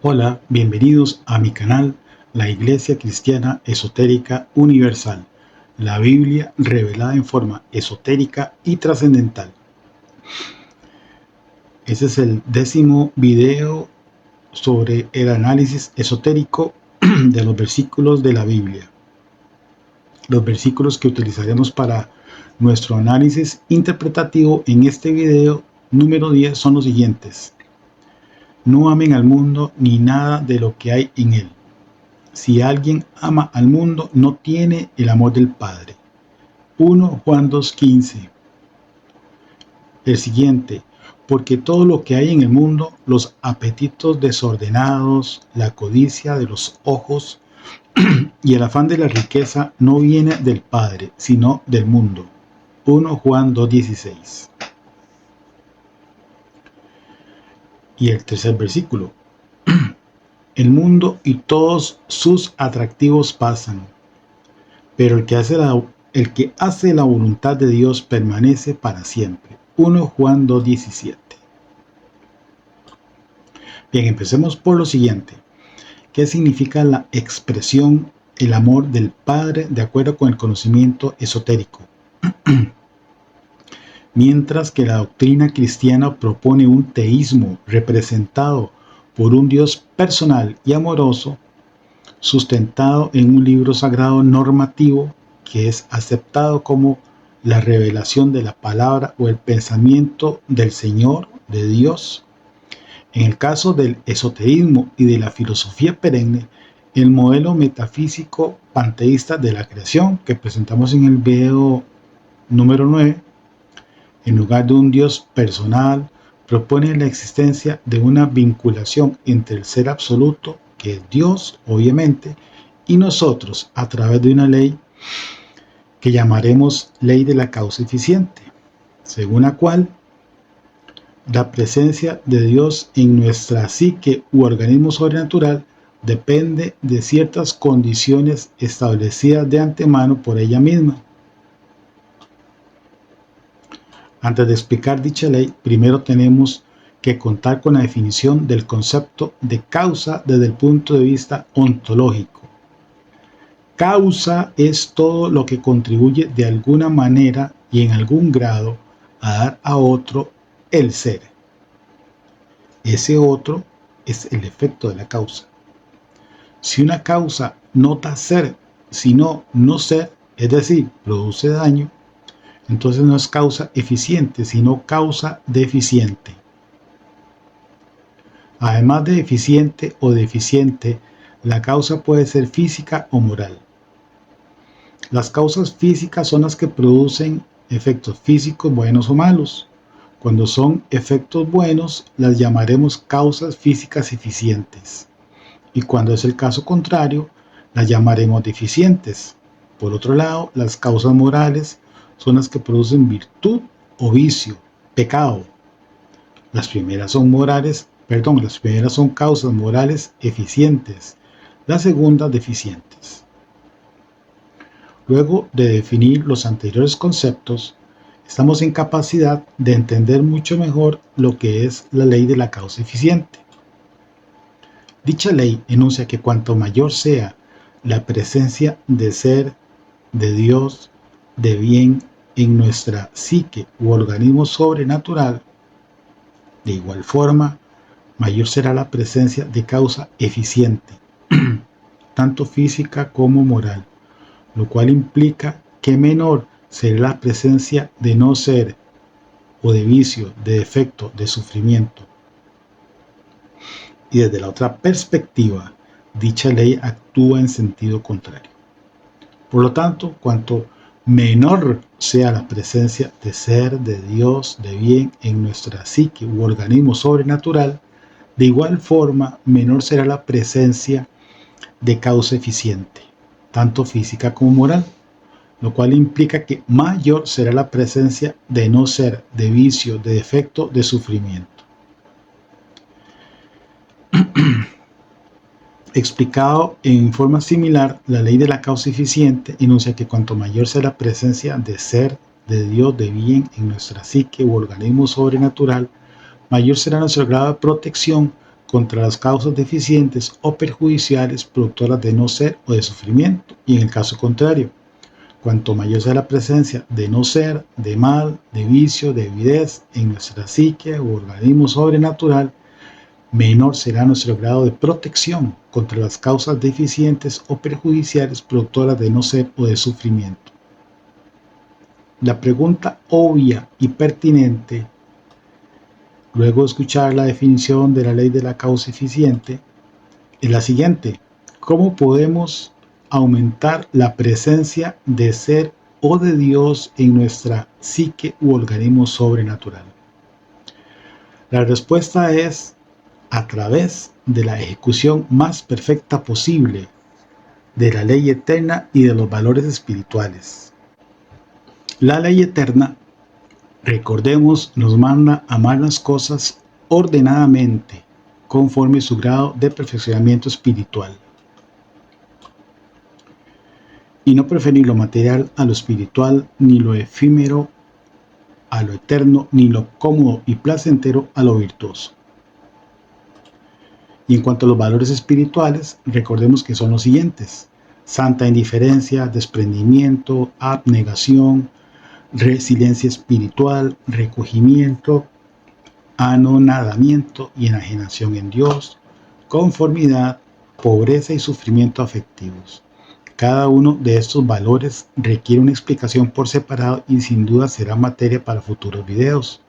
Hola, bienvenidos a mi canal, la Iglesia Cristiana Esotérica Universal, la Biblia revelada en forma esotérica y trascendental. Este es el 10º video sobre el análisis esotérico de los versículos de la Biblia. Los versículos que utilizaremos para nuestro análisis interpretativo en este video número 10 son los siguientes. No amen al mundo ni nada de lo que hay en él. Si alguien ama al mundo, no tiene el amor del Padre. 1 Juan 2:15. El siguiente, porque todo lo que hay en el mundo, los apetitos desordenados, la codicia de los ojos y el afán de la riqueza no viene del Padre, sino del mundo. 1 Juan 2:16. Y el tercer versículo. El mundo y todos sus atractivos pasan, pero el que hace la voluntad de Dios permanece para siempre. 1 Juan 2:17. Bien, empecemos por lo siguiente. ¿Qué significa la expresión el amor del Padre de acuerdo con el conocimiento esotérico? Mientras que la doctrina cristiana propone un teísmo representado por un Dios personal y amoroso, sustentado en un libro sagrado normativo que es aceptado como la revelación de la palabra o el pensamiento del Señor, de Dios. En el caso del esoterismo y de la filosofía perenne, el modelo metafísico panteísta de la creación que presentamos en el video número 9, en lugar de un Dios personal, propone la existencia de una vinculación entre el ser absoluto, que es Dios, obviamente, y nosotros a través de una ley que llamaremos ley de la causa eficiente, según la cual la presencia de Dios en nuestra psique u organismo sobrenatural depende de ciertas condiciones establecidas de antemano por ella misma. Antes de explicar dicha ley, primero tenemos que contar con la definición del concepto de causa desde el punto de vista ontológico. Causa es todo lo que contribuye de alguna manera y en algún grado a dar a otro el ser. Ese otro es el efecto de la causa. Si una causa no da ser, sino no ser, es decir, produce daño, entonces no es causa eficiente, sino causa deficiente. Además de eficiente o deficiente, la causa puede ser física o moral. Las causas físicas son las que producen efectos físicos buenos o malos. Cuando son efectos buenos, las llamaremos causas físicas eficientes. Y cuando es el caso contrario, las llamaremos deficientes. Por otro lado, las causas morales son las que producen virtud o vicio, pecado. Las primeras son causas morales eficientes, las segundas deficientes. Luego de definir los anteriores conceptos, estamos en capacidad de entender mucho mejor lo que es la ley de la causa eficiente. Dicha ley enuncia que cuanto mayor sea la presencia de ser, de Dios, de bien en nuestra psique u organismo sobrenatural, de igual forma, mayor será la presencia de causa eficiente, tanto física como moral, lo cual implica que menor será la presencia de no ser o de vicio, de defecto, de sufrimiento. Y desde la otra perspectiva, dicha ley actúa en sentido contrario. Por lo tanto, cuanto menor sea la presencia de ser, de Dios, de bien en nuestra psique u organismo sobrenatural, de igual forma menor será la presencia de causa eficiente, tanto física como moral, lo cual implica que mayor será la presencia de no ser, de vicio, de defecto, de sufrimiento. Explicado en forma similar, la ley de la causa eficiente enuncia que cuanto mayor sea la presencia de ser, de Dios, de bien en nuestra psique u organismo sobrenatural, mayor será nuestro grado de protección contra las causas deficientes o perjudiciales productoras de no ser o de sufrimiento, y en el caso contrario, cuanto mayor sea la presencia de no ser, de mal, de vicio, de avidez en nuestra psique o organismo sobrenatural, menor será nuestro grado de protección contra las causas deficientes o perjudiciales productoras de no ser o de sufrimiento. La pregunta obvia y pertinente, luego de escuchar la definición de la ley de la causa eficiente, es la siguiente: ¿cómo podemos aumentar la presencia de ser o de Dios en nuestra psique u organismo sobrenatural? La respuesta es a través de la ejecución más perfecta posible de la ley eterna y de los valores espirituales. La ley eterna, recordemos, nos manda a amar las cosas ordenadamente, conforme su grado de perfeccionamiento espiritual, y no preferir lo material a lo espiritual, ni lo efímero a lo eterno, ni lo cómodo y placentero a lo virtuoso. Y en cuanto a los valores espirituales, recordemos que son los siguientes: santa indiferencia, desprendimiento, abnegación, resiliencia espiritual, recogimiento, anonadamiento y enajenación en Dios, conformidad, pobreza y sufrimiento afectivos. Cada uno de estos valores requiere una explicación por separado y sin duda será materia para futuros videos.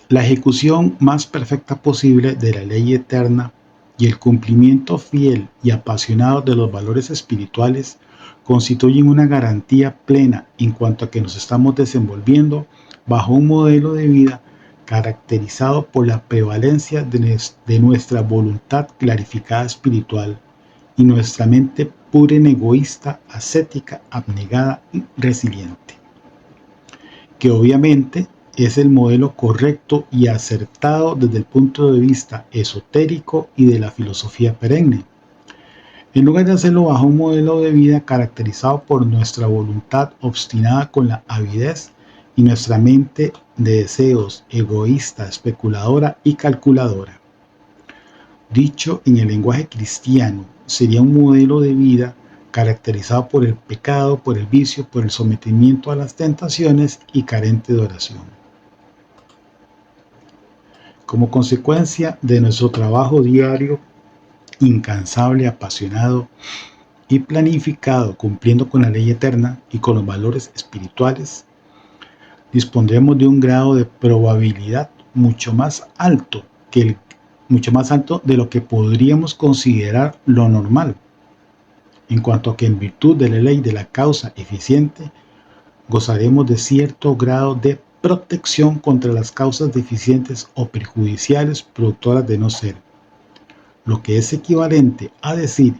La ejecución más perfecta posible de la ley eterna y el cumplimiento fiel y apasionado de los valores espirituales constituyen una garantía plena en cuanto a que nos estamos desenvolviendo bajo un modelo de vida caracterizado por la prevalencia de nuestra voluntad clarificada espiritual y nuestra mente pura y egoísta, ascética, abnegada y resiliente, que obviamente es el modelo correcto y acertado desde el punto de vista esotérico y de la filosofía perenne. En lugar de hacerlo bajo un modelo de vida caracterizado por nuestra voluntad obstinada con la avidez y nuestra mente de deseos, egoísta, especuladora y calculadora. Dicho en el lenguaje cristiano, sería un modelo de vida caracterizado por el pecado, por el vicio, por el sometimiento a las tentaciones y carente de oración. Como consecuencia de nuestro trabajo diario, incansable, apasionado y planificado, cumpliendo con la ley eterna y con los valores espirituales, dispondremos de un grado de probabilidad mucho más alto de lo que podríamos considerar lo normal, en cuanto a que en virtud de la ley de la causa eficiente, gozaremos de cierto grado de protección contra las causas deficientes o perjudiciales productoras de no ser, lo que es equivalente a decir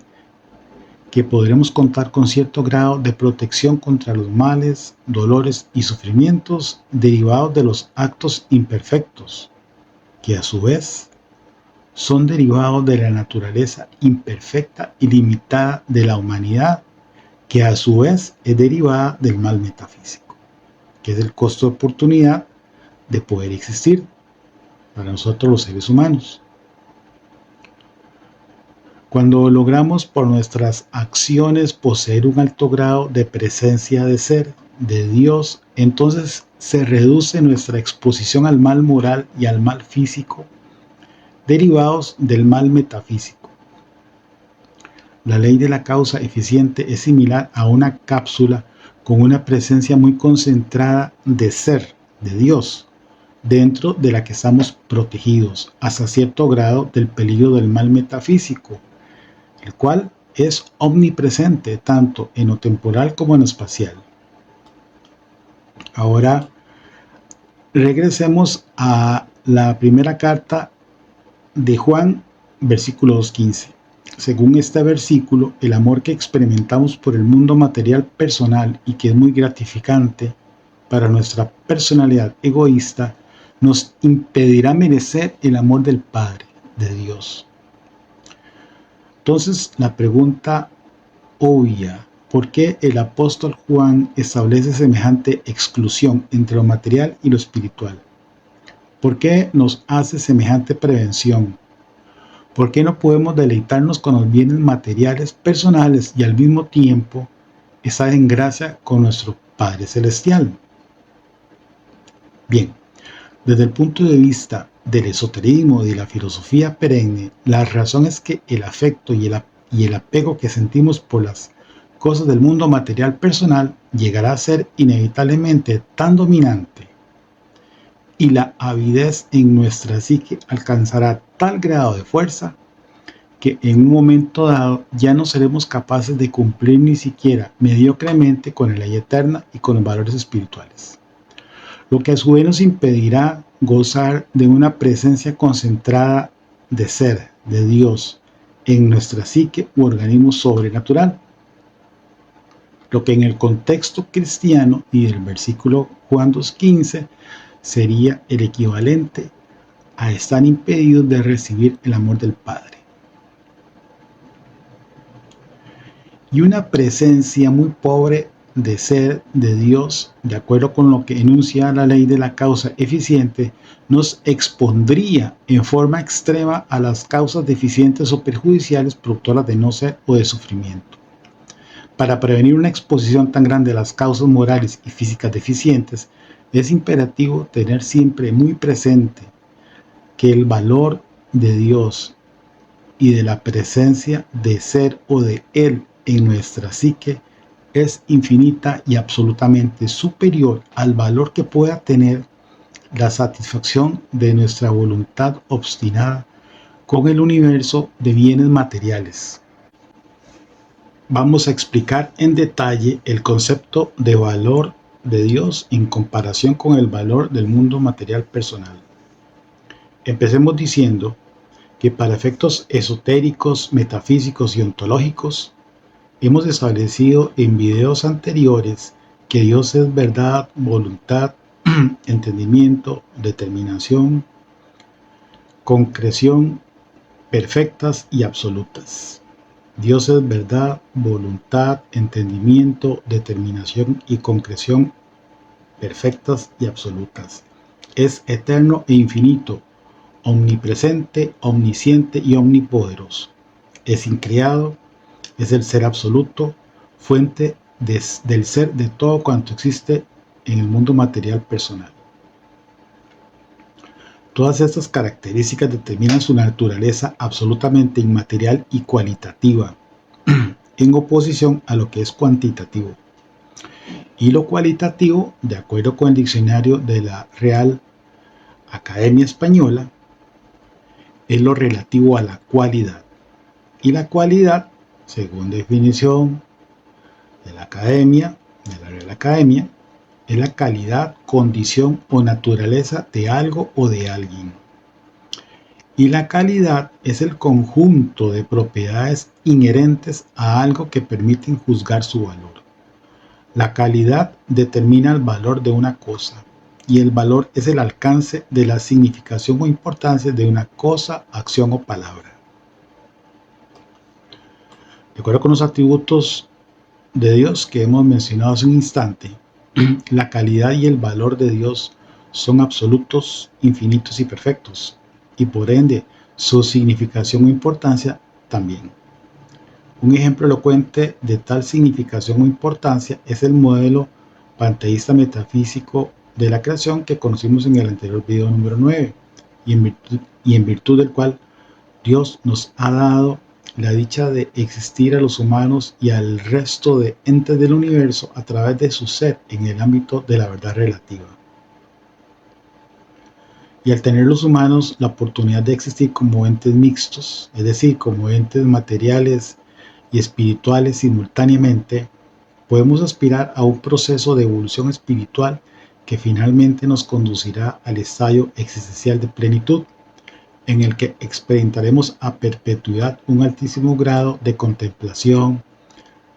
que podremos contar con cierto grado de protección contra los males, dolores y sufrimientos derivados de los actos imperfectos, que a su vez son derivados de la naturaleza imperfecta y limitada de la humanidad, que a su vez es derivada del mal metafísico, que es el costo de oportunidad de poder existir para nosotros los seres humanos. Cuando logramos por nuestras acciones poseer un alto grado de presencia de ser, de Dios, entonces se reduce nuestra exposición al mal moral y al mal físico, derivados del mal metafísico. La ley de la causa eficiente es similar a una cápsula con una presencia muy concentrada de ser, de Dios, dentro de la que estamos protegidos hasta cierto grado del peligro del mal metafísico, el cual es omnipresente tanto en lo temporal como en lo espacial. Ahora regresemos a la primera carta de Juan, versículo 2:15. Según este versículo, el amor que experimentamos por el mundo material personal y que es muy gratificante para nuestra personalidad egoísta, nos impedirá merecer el amor del Padre, de Dios. Entonces, la pregunta obvia ¿Por qué el apóstol Juan establece semejante exclusión entre lo material y lo espiritual? ¿Por qué nos hace semejante prevención? ¿Por qué no podemos deleitarnos con los bienes materiales personales y al mismo tiempo estar en gracia con nuestro Padre Celestial? Bien, desde el punto de vista del esoterismo y de la filosofía perenne, la razón es que el afecto y el apego que sentimos por las cosas del mundo material personal llegará a ser inevitablemente tan dominante y la avidez en nuestra psique alcanzará tal grado de fuerza que en un momento dado ya no seremos capaces de cumplir ni siquiera mediocremente con la ley eterna y con los valores espirituales, lo que a su vez nos impedirá gozar de una presencia concentrada de ser, de Dios, en nuestra psique u organismo sobrenatural, lo que en el contexto cristiano y del versículo Juan 2:15 sería el equivalente a estar impedidos de recibir el amor del Padre. Y una presencia muy pobre de ser de Dios, de acuerdo con lo que enuncia la ley de la causa eficiente, nos expondría en forma extrema a las causas deficientes o perjudiciales productoras de no ser o de sufrimiento. Para prevenir una exposición tan grande a las causas morales y físicas deficientes, es imperativo tener siempre muy presente que el valor de Dios y de la presencia de ser o de Él en nuestra psique es infinita y absolutamente superior al valor que pueda tener la satisfacción de nuestra voluntad obstinada con el universo de bienes materiales. Vamos a explicar en detalle el concepto de valor de Dios en comparación con el valor del mundo material personal. Empecemos diciendo que para efectos esotéricos, metafísicos y ontológicos, hemos establecido en videos anteriores que Dios es verdad, voluntad, entendimiento, determinación, concreción, perfectas y absolutas. Dios es verdad, voluntad, entendimiento, determinación y concreción perfectas y absolutas. Es eterno e infinito, omnipresente, omnisciente y omnipoderoso. Es increado, es el ser absoluto, fuente del ser de todo cuanto existe en el mundo material personal. Todas estas características determinan su naturaleza absolutamente inmaterial y cualitativa, en oposición a lo que es cuantitativo. Y lo cualitativo, de acuerdo con el diccionario de la Real Academia Española, es lo relativo a la cualidad. Y la cualidad, según definición de la Academia, de la Real Academia, es la calidad, condición o naturaleza de algo o de alguien. Y la calidad es el conjunto de propiedades inherentes a algo que permiten juzgar su valor. La calidad determina el valor de una cosa, y el valor es el alcance de la significación o importancia de una cosa, acción o palabra. De acuerdo con los atributos de Dios que hemos mencionado hace un instante, la calidad y el valor de Dios son absolutos, infinitos y perfectos, y por ende su significación o importancia también. Un ejemplo elocuente de tal significación o importancia es el modelo panteísta metafísico de la creación que conocimos en el anterior video número 9, y en virtud del cual Dios nos ha dado la dicha de existir a los humanos y al resto de entes del universo a través de su ser en el ámbito de la verdad relativa. Y al tener los humanos la oportunidad de existir como entes mixtos, es decir, como entes materiales y espirituales simultáneamente, podemos aspirar a un proceso de evolución espiritual que finalmente nos conducirá al estadio existencial de plenitud, en el que experimentaremos a perpetuidad un altísimo grado de contemplación,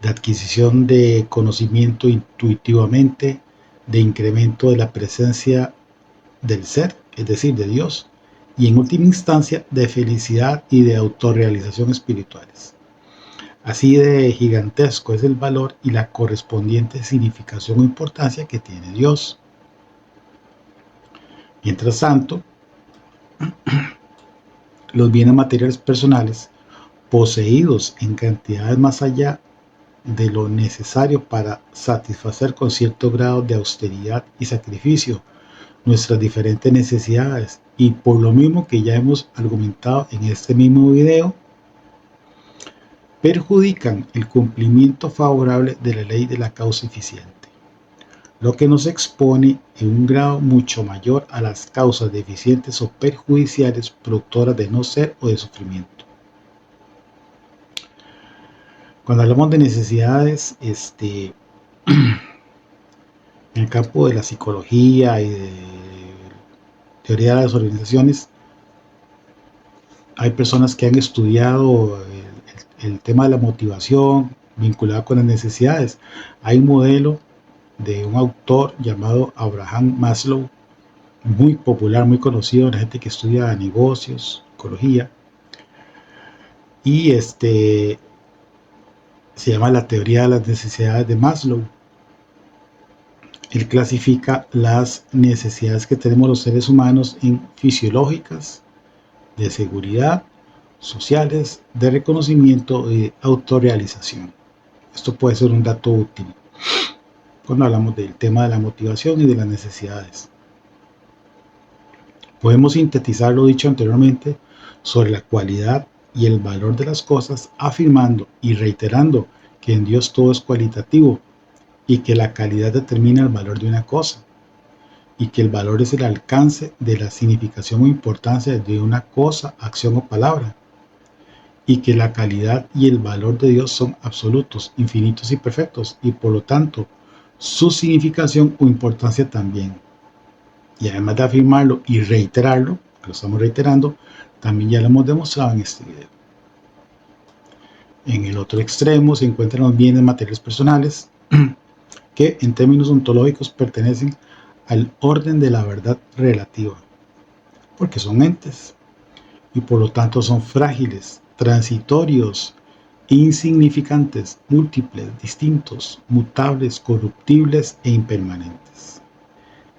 de adquisición de conocimiento intuitivamente, de incremento de la presencia del ser, es decir, de Dios, y en última instancia de felicidad y de autorrealización espirituales. Así de gigantesco es el valor y la correspondiente significación o importancia que tiene Dios. Mientras tanto, los bienes materiales personales, poseídos en cantidades más allá de lo necesario para satisfacer con cierto grado de austeridad y sacrificio nuestras diferentes necesidades, y por lo mismo que ya hemos argumentado en este mismo video, perjudican el cumplimiento favorable de la ley de la causa eficiente, lo que nos expone en un grado mucho mayor a las causas deficientes o perjudiciales productoras de no ser o de sufrimiento. Cuando hablamos de necesidades, en el campo de la psicología y de teoría de las organizaciones, hay personas que han estudiado el tema de la motivación vinculada con las necesidades. Hay un modelo de un autor llamado Abraham Maslow, muy popular, muy conocido, la gente que estudia negocios, psicología, y se llama la teoría de las necesidades de Maslow. Él clasifica las necesidades que tenemos los seres humanos en fisiológicas, de seguridad, sociales, de reconocimiento y de autorrealización. Esto puede ser un dato útil cuando hablamos del tema de la motivación y de las necesidades. Podemos sintetizar lo dicho anteriormente sobre la cualidad y el valor de las cosas, afirmando y reiterando que en Dios todo es cualitativo y que la calidad determina el valor de una cosa, y que el valor es el alcance de la significación o importancia de una cosa, acción o palabra, y que la calidad y el valor de Dios son absolutos, infinitos y perfectos, y por lo tanto su significación o importancia también. Y además de afirmarlo y reiterarlo, que lo estamos reiterando, también ya lo hemos demostrado en este video. En el otro extremo se encuentran los bienes materiales personales, que en términos ontológicos pertenecen al orden de la verdad relativa, porque son entes, y por lo tanto son frágiles, transitorios, insignificantes, múltiples, distintos, mutables, corruptibles e impermanentes.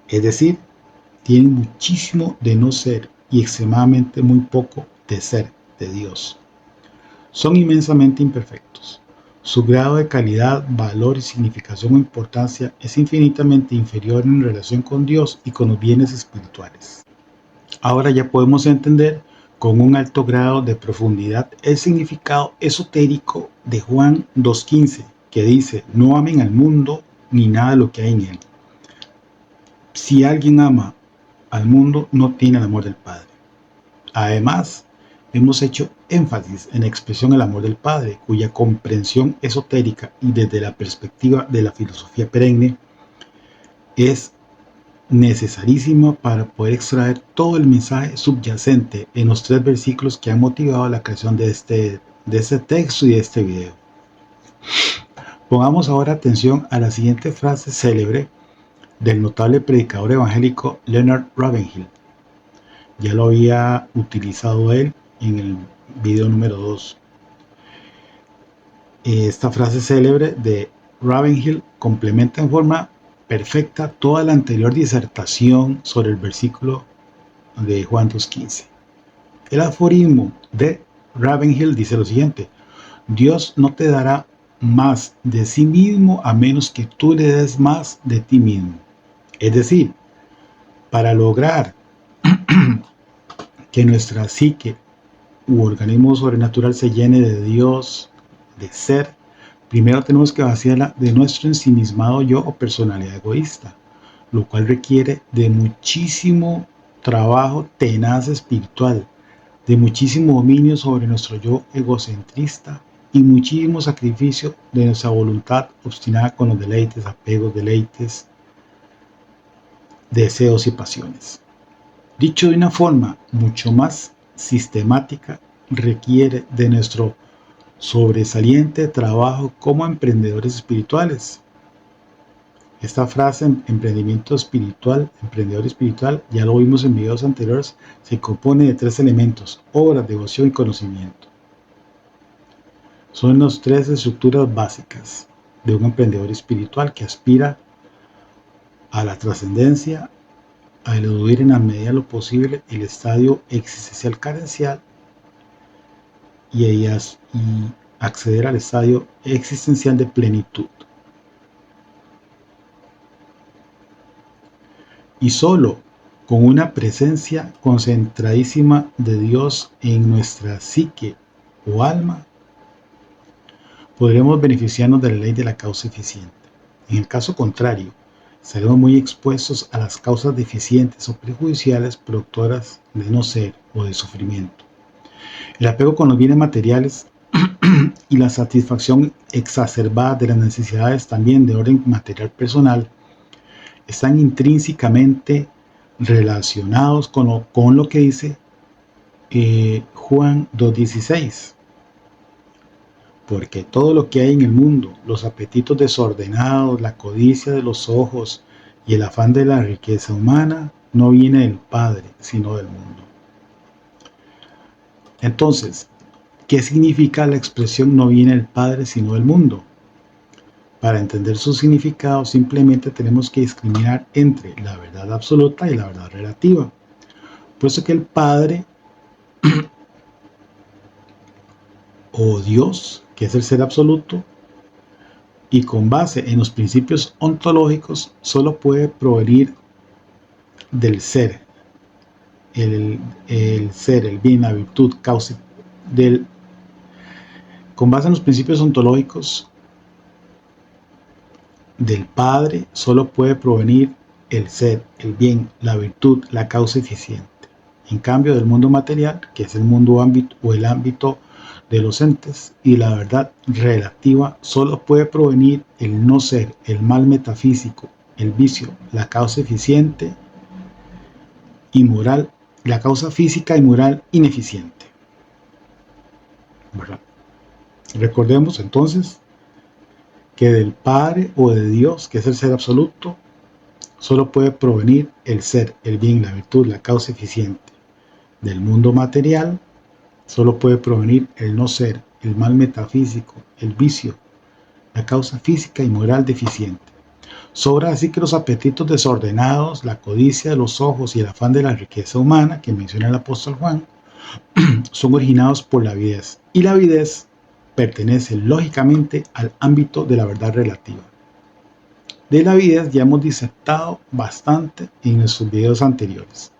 Es decir, tienen muchísimo de no ser y extremadamente muy poco de ser de Dios. Son inmensamente imperfectos. Su grado de calidad, valor y significación o importancia es infinitamente inferior en relación con Dios y con los bienes espirituales. Ahora ya podemos entender con un alto grado de profundidad el significado esotérico de Juan 2:15, que dice: no amen al mundo ni nada de lo que hay en él. Si alguien ama al mundo, no tiene el amor del Padre. Además, hemos hecho énfasis en la expresión del amor del Padre, cuya comprensión esotérica y desde la perspectiva de la filosofía perenne es necesarísima para poder extraer todo el mensaje subyacente en los 3 versículos que han motivado la creación de este texto y de este video. Pongamos ahora atención a la siguiente frase célebre del notable predicador evangélico Leonard Ravenhill. Ya lo había utilizado él en el video número 2. Esta frase célebre de Ravenhill complementa en forma perfecta toda la anterior disertación sobre el versículo de Juan 2:15. El aforismo de Ravenhill dice lo siguiente: Dios no te dará más de sí mismo a menos que tú le des más de ti mismo. Es decir, para lograr que nuestra psique u organismo sobrenatural se llene de Dios, de ser, primero tenemos que vaciarla de nuestro ensimismado yo o personalidad egoísta, lo cual requiere de muchísimo trabajo tenaz espiritual, de muchísimo dominio sobre nuestro yo egocentrista y muchísimo sacrificio de nuestra voluntad obstinada con los deleites, apegos, deleites, deseos y pasiones. Dicho de una forma mucho más sistemática, requiere de nuestro sobresaliente trabajo como emprendedores espirituales. Esta frase, emprendimiento espiritual, emprendedor espiritual, ya lo vimos en videos anteriores, se compone de 3 elementos: obra, devoción y conocimiento. Son las tres estructuras básicas de un emprendedor espiritual que aspira a la trascendencia, a eludir en la medida de lo posible el estadio existencial carencial y acceder al estadio existencial de plenitud. Y solo con una presencia concentradísima de Dios en nuestra psique o alma, podremos beneficiarnos de la ley de la causa eficiente. En el caso contrario, seremos muy expuestos a las causas deficientes o perjudiciales productoras de no ser o de sufrimiento. El apego con los bienes materiales y la satisfacción exacerbada de las necesidades también de orden material personal están intrínsecamente relacionados con lo que dice Juan 2:16. Porque todo lo que hay en el mundo, los apetitos desordenados, la codicia de los ojos y el afán de la riqueza humana, no viene del Padre, sino del mundo. Entonces, ¿qué significa la expresión no viene del Padre, sino del mundo? Para entender su significado, simplemente tenemos que discriminar entre la verdad absoluta y la verdad relativa, puesto que el Padre o Dios, que es el ser absoluto, y con base en los principios ontológicos, solo puede provenir del ser, el ser, el bien, la virtud, causa con base en los principios ontológicos del Padre, solo puede provenir el ser, el bien, la virtud, la causa eficiente. En cambio, del mundo material, que es el mundo ámbito o el ámbito de los entes, y la verdad relativa, solo puede provenir el no ser, el mal metafísico, el vicio, la causa eficiente y moral, la causa física y moral ineficiente. ¿Verdad? Recordemos entonces que del Padre o de Dios, que es el ser absoluto, solo puede provenir el ser, el bien, la virtud, la causa eficiente. Del mundo material, solo puede provenir el no ser, el mal metafísico, el vicio, la causa física y moral deficiente. Sobra así que los apetitos desordenados, la codicia de los ojos y el afán de la riqueza humana, que menciona el apóstol Juan, son originados por la avidez. Y la avidez pertenece lógicamente al ámbito de la verdad relativa. De la avidez ya hemos disertado bastante en nuestros videos anteriores.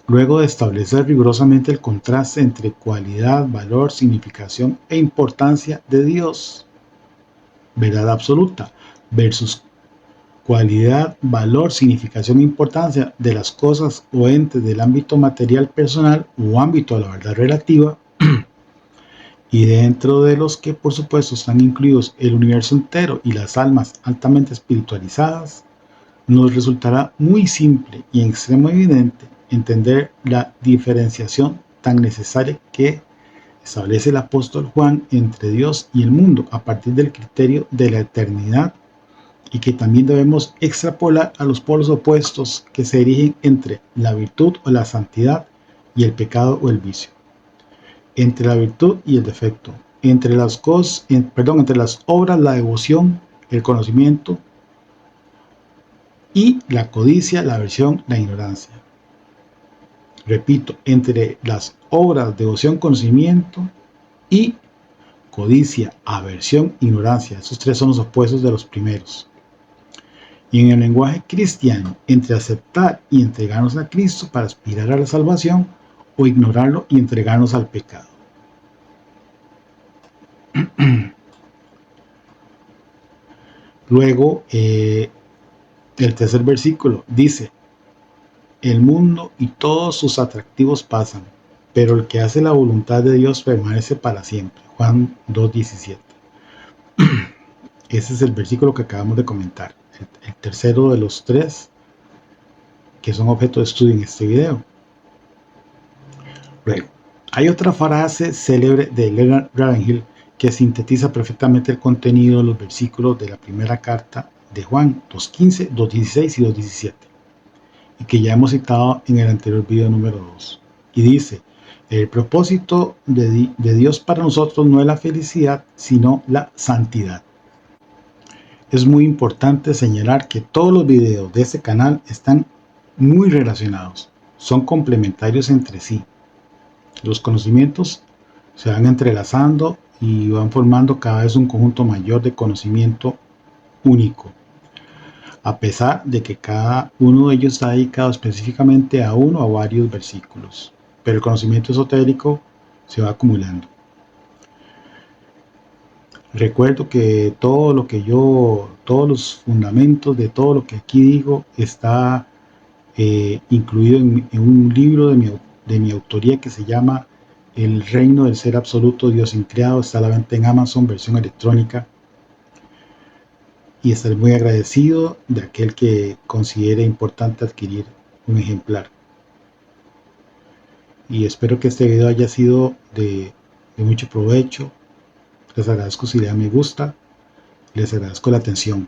Luego de establecer rigurosamente el contraste entre cualidad, valor, significación e importancia de Dios, verdad absoluta, versus cualidad, valor, significación e importancia de las cosas o entes del ámbito material personal o ámbito de la verdad relativa, y dentro de los que por supuesto están incluidos el universo entero y las almas altamente espiritualizadas, nos resultará muy simple y en extremo evidente entender la diferenciación tan necesaria que establece el apóstol Juan entre Dios y el mundo a partir del criterio de la eternidad, y que también debemos extrapolar a los polos opuestos que se erigen entre la virtud o la santidad y el pecado o el vicio, entre la virtud y el defecto, entre las obras, la devoción, el conocimiento y la codicia, la aversión, la ignorancia. Repito, entre las obras, devoción, conocimiento y codicia, aversión, ignorancia. Esos tres son los opuestos de los primeros. Y en el lenguaje cristiano, entre aceptar y entregarnos a Cristo para aspirar a la salvación, o ignorarlo y entregarnos al pecado. Luego, el tercer versículo dice: el mundo y todos sus atractivos pasan, pero el que hace la voluntad de Dios permanece para siempre. Juan 2:17. Ese es el versículo que acabamos de comentar, el tercero de los tres que son objeto de estudio en este video. Luego, hay otra frase célebre de Leonard Ravenhill que sintetiza perfectamente el contenido de los versículos de la primera carta de Juan 2:15, 2:16 y 2:17, y que ya hemos citado en el anterior video número 2. Y dice: El propósito de Dios para nosotros no es la felicidad, sino la santidad. Es muy importante señalar que todos los videos de este canal están muy relacionados, son complementarios entre sí. Los conocimientos se van entrelazando y van formando cada vez un conjunto mayor de conocimiento único, a pesar de que cada uno de ellos está dedicado específicamente a uno o varios versículos, pero el conocimiento esotérico se va acumulando. Recuerdo que todos los fundamentos de todo lo que aquí digo está incluido en un libro de mi autoría que se llama El Reino del Ser Absoluto, Dios Increado. Está a la venta en Amazon, versión electrónica. Y estaré muy agradecido de aquel que considere importante adquirir un ejemplar. Y espero que este video haya sido de mucho provecho. Les agradezco si le dan me gusta. Les agradezco la atención.